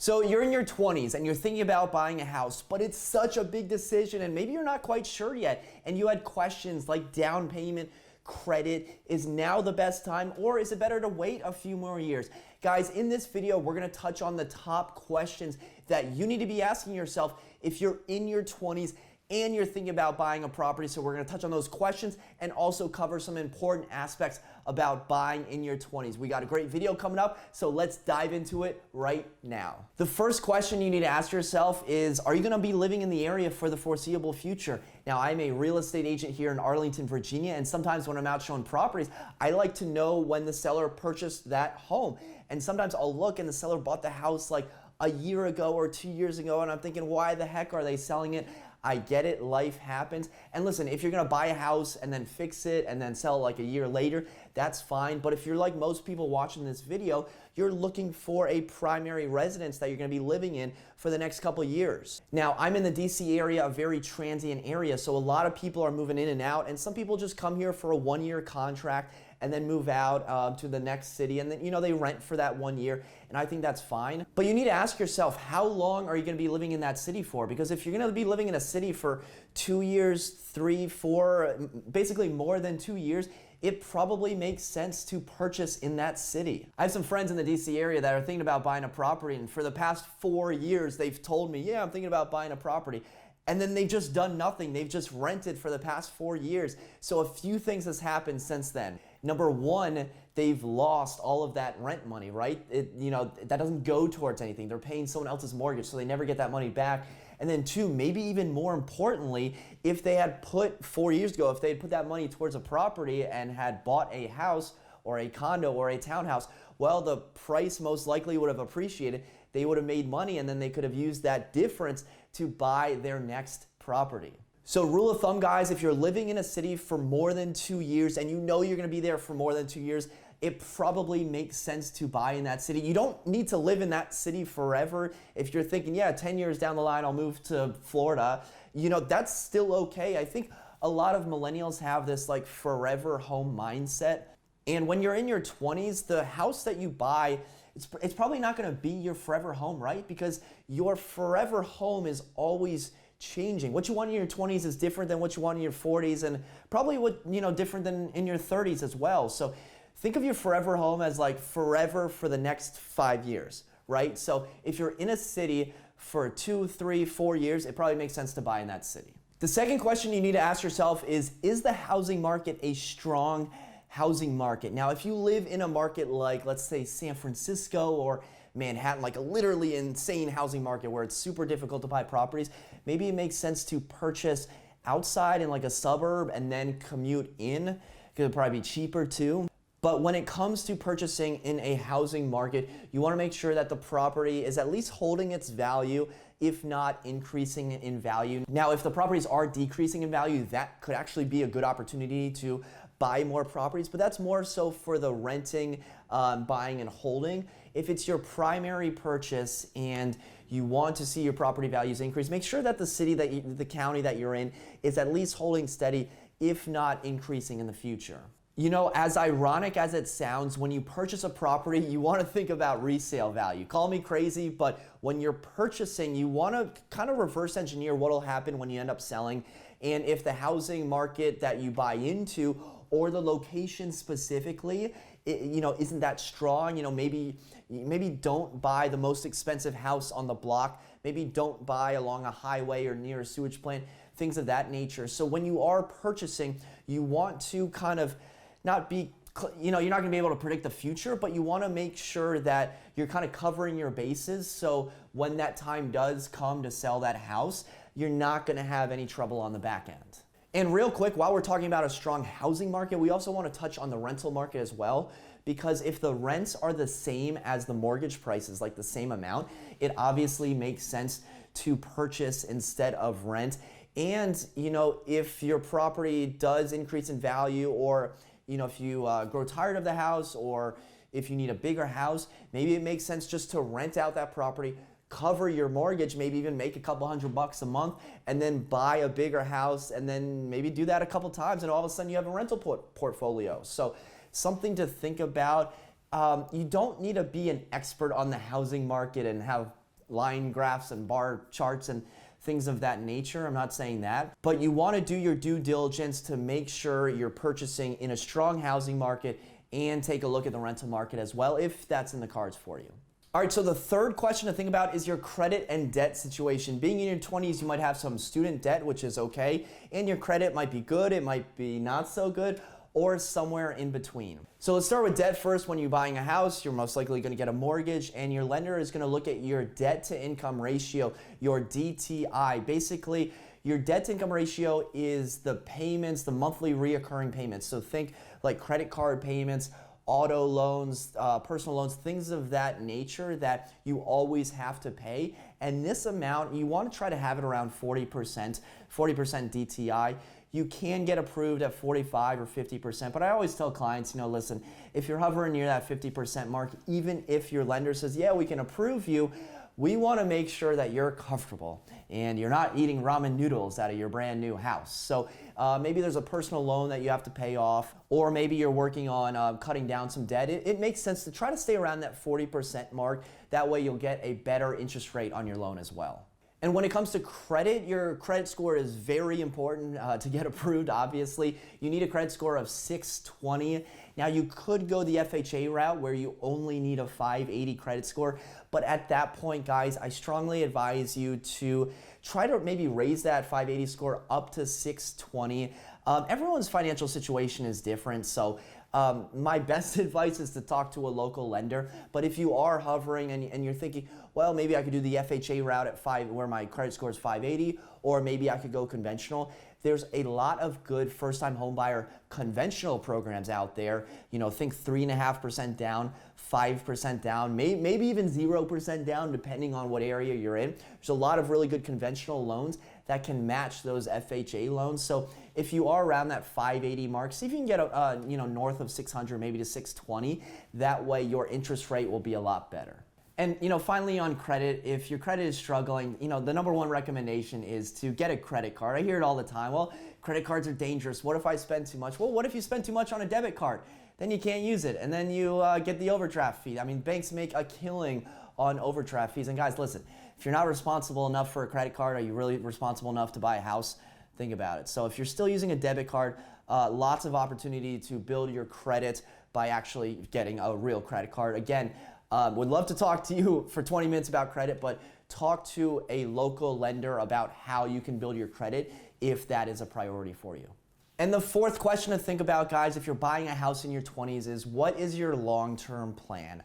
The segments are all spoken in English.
So you're in your 20s and you're thinking about buying a house, but it's such a big decision and maybe you're not quite sure yet and you had questions like down payment, credit, is now the best time or is it better to wait a few more years? Guys, in this video, we're gonna touch on the top questions that you need to be asking yourself if you're in your 20s and you're thinking about buying a property. So we're gonna touch on those questions and also cover some important aspects about buying in your 20s. We got a great video coming up, so let's dive into it right now. The first question you need to ask yourself is, are you gonna be living in the area for the foreseeable future? Now, I'm a real estate agent here in Arlington, Virginia, and sometimes when I'm out showing properties, I like to know when the seller purchased that home. And sometimes I'll look and the seller bought the house like a year ago or 2 years ago, and I'm thinking, why the heck are they selling it? I get it, life happens. And listen, if you're gonna buy a house and then fix it and then sell it like a year later, that's fine. But if you're like most people watching this video, you're looking for a primary residence that you're gonna be living in for the next couple years. Now, I'm in the DC area, a very transient area, so a lot of people are moving in and out, and some people just come here for a 1-year contract and then move out to the next city, and then they rent for that 1 year, and I think that's fine. But you need to ask yourself, how long are you gonna be living in that city for? Because if you're gonna be living in a city for 2 years, 3, 4, basically more than 2 years, it probably makes sense to purchase in that city. I have some friends in the DC area that are thinking about buying a property, and for the past 4 years, they've told me, yeah, I'm thinking about buying a property. And then they've just done nothing. They've just rented for the past 4 years. So a few things has happened since then. Number one, they've lost all of that rent money, right? That doesn't go towards anything. They're paying someone else's mortgage, so they never get that money back. And then two, maybe even more importantly, if they had put 4 years ago, if they had put that money towards a property and had bought a house or a condo or a townhouse, well, the price most likely would have appreciated. They would have made money, and then they could have used that difference to buy their next property. So rule of thumb, guys, if you're living in a city for more than 2 years and you know you're gonna be there for more than 2 years, it probably makes sense to buy in that city. You don't need to live in that city forever. If you're thinking, yeah, 10 years down the line, I'll move to Florida, that's still okay. I think a lot of millennials have this like forever home mindset. And when you're in your 20s, the house that you buy, it's probably not gonna be your forever home, right? Because your forever home is always changing. What you want in your 20s is different than what you want in your 40s, and probably different than in your 30s as well. So think of your forever home as like forever for the next 5 years, right? So if you're in a city for 2, 3, 4 years, it probably makes sense to buy in that city. The second question you need to ask yourself is the housing market a strong housing market? Now, if you live in a market like, let's say, San Francisco or Manhattan, like a literally insane housing market where it's super difficult to buy properties, maybe it makes sense to purchase outside in like a suburb and then commute in, because it'll probably be cheaper too. But when it comes to purchasing in a housing market, you want to make sure that the property is at least holding its value, if not increasing in value. Now, if the properties are decreasing in value, that could actually be a good opportunity to buy more properties, but that's more so for the renting, buying, and holding. If it's your primary purchase and you want to see your property values increase, make sure that the city, the county that you're in is at least holding steady, if not increasing in the future. As ironic as it sounds, when you purchase a property, you want to think about resale value. Call me crazy, but when you're purchasing, you want to kind of reverse engineer what will happen when you end up selling. And if the housing market that you buy into or the location specifically, isn't that strong, maybe don't buy the most expensive house on the block. Maybe don't buy along a highway or near a sewage plant, things of that nature. So when you are purchasing, you want to kind of not be, you're not gonna be able to predict the future, but you wanna make sure that you're kind of covering your bases. So when that time does come to sell that house, you're not gonna have any trouble on the back end. And real quick, while we're talking about a strong housing market, we also want to touch on the rental market as well, because if the rents are the same as the mortgage prices, like the same amount, it obviously makes sense to purchase instead of rent. And if your property does increase in value, or if you grow tired of the house, or if you need a bigger house, maybe it makes sense just to rent out that property, cover your mortgage, maybe even make a couple $100 a month, and then buy a bigger house, and then maybe do that a couple times, and all of a sudden you have a rental portfolio. So something to think about. You don't need to be an expert on the housing market and have line graphs and bar charts and things of that nature. I'm not saying that, but you want to do your due diligence to make sure you're purchasing in a strong housing market and take a look at the rental market as well if that's in the cards for you. All right, so the third question to think about is your credit and debt situation. Being in your 20s, you might have some student debt, which is okay, and your credit might be good, it might be not so good, or somewhere in between. So let's start with debt first. When you're buying a house, you're most likely going to get a mortgage, and your lender is going to look at your debt to income ratio, your DTI. Basically, your debt to income ratio is the payments, the monthly reoccurring payments. So think like credit card payments, auto loans, personal loans, things of that nature that you always have to pay. And this amount, you want to try to have it around 40% DTI. You can get approved at 45 or 50%, but I always tell clients, listen, if you're hovering near that 50% mark, even if your lender says, yeah, we can approve you, we want to make sure that you're comfortable and you're not eating ramen noodles out of your brand new house. So maybe there's a personal loan that you have to pay off, or maybe you're working on cutting down some debt. It makes sense to try to stay around that 40% mark. That way you'll get a better interest rate on your loan as well. And when it comes to credit, your credit score is very important to get approved, obviously. You need a credit score of 620. Now, you could go the FHA route where you only need a 580 credit score, but at that point, guys, I strongly advise you to try to maybe raise that 580 score up to 620. Everyone's financial situation is different, so my best advice is to talk to a local lender. But if you are hovering and you're thinking, well, maybe I could do the FHA route at 5 where my credit score is 580, or maybe I could go conventional. There's a lot of good first-time homebuyer conventional programs out there. Think 3.5% down, 5% down, maybe even 0% down, depending on what area you're in. There's a lot of really good conventional loans that can match those FHA loans. So if you are around that 580 mark, see if you can get north of 600, maybe to 620. That way your interest rate will be a lot better. And finally on credit, if your credit is struggling, the number one recommendation is to get a credit card. I hear it all the time. Well, credit cards are dangerous. What if I spend too much? Well, what if you spend too much on a debit card? Then you can't use it, and then you get the overdraft fee. I mean, banks make a killing on overdraft fees. And guys, listen, if you're not responsible enough for a credit card, are you really responsible enough to buy a house? Think about it. So if you're still using a debit card, lots of opportunity to build your credit by actually getting a real credit card. Again, would love to talk to you for 20 minutes about credit, but talk to a local lender about how you can build your credit if that is a priority for you. And the fourth question to think about, guys, if you're buying a house in your 20s is, what is your long-term plan?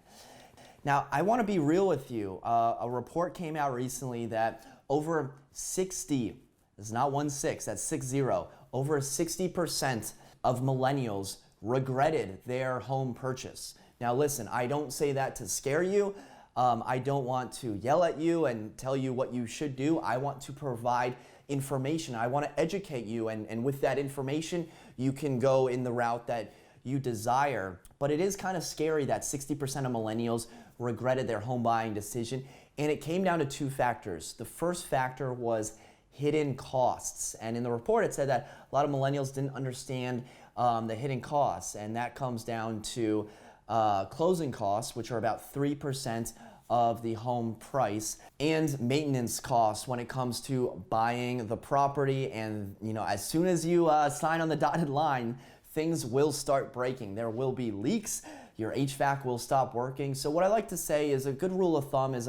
Now, I want to be real with you. A report came out recently that over 60, it's not 16, that's 60, over 60% of millennials regretted their home purchase. Now listen, I don't say that to scare you. I don't want to yell at you and tell you what you should do. I want to provide information. I want to educate you, and with that information, you can go in the route that you desire. But it is kind of scary that 60% of millennials regretted their home buying decision, and it came down to two factors. The first factor was hidden costs, and in the report it said that a lot of millennials didn't understand the hidden costs, and that comes down to closing costs, which are about 3% of the home price, and maintenance costs when it comes to buying the property. And as soon as you sign on the dotted line, things will start breaking. There will be leaks, your HVAC will stop working. So what I like to say is a good rule of thumb is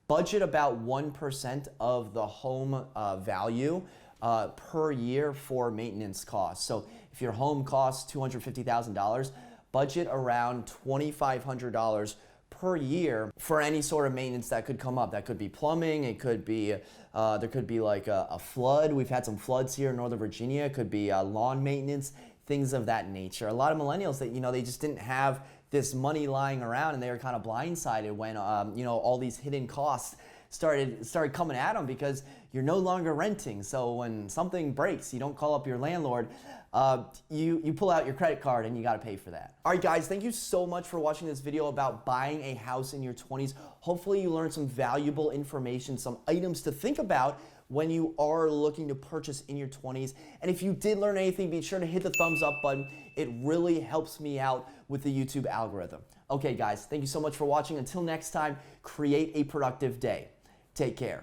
budget about 1% of the home value per year for maintenance costs. So if your home costs $250,000, budget around $2,500 per year for any sort of maintenance that could come up. That could be plumbing, it could be, there could be like a flood. We've had some floods here in Northern Virginia. It could be lawn maintenance, things of that nature. A lot of millennials that, they just didn't have this money lying around, and they were kind of blindsided when, all these hidden costs started coming at them, because you're no longer renting. So when something breaks, you don't call up your landlord. you pull out your credit card and you got to pay for that. All right, guys, thank you so much for watching this video about buying a house in your 20s. Hopefully you learned some valuable information, some items to think about when you are looking to purchase in your 20s. And if you did learn anything, be sure to hit the thumbs up button. It really helps me out with the YouTube algorithm. Okay, guys, thank you so much for watching. Until next time, create a productive day. Take care.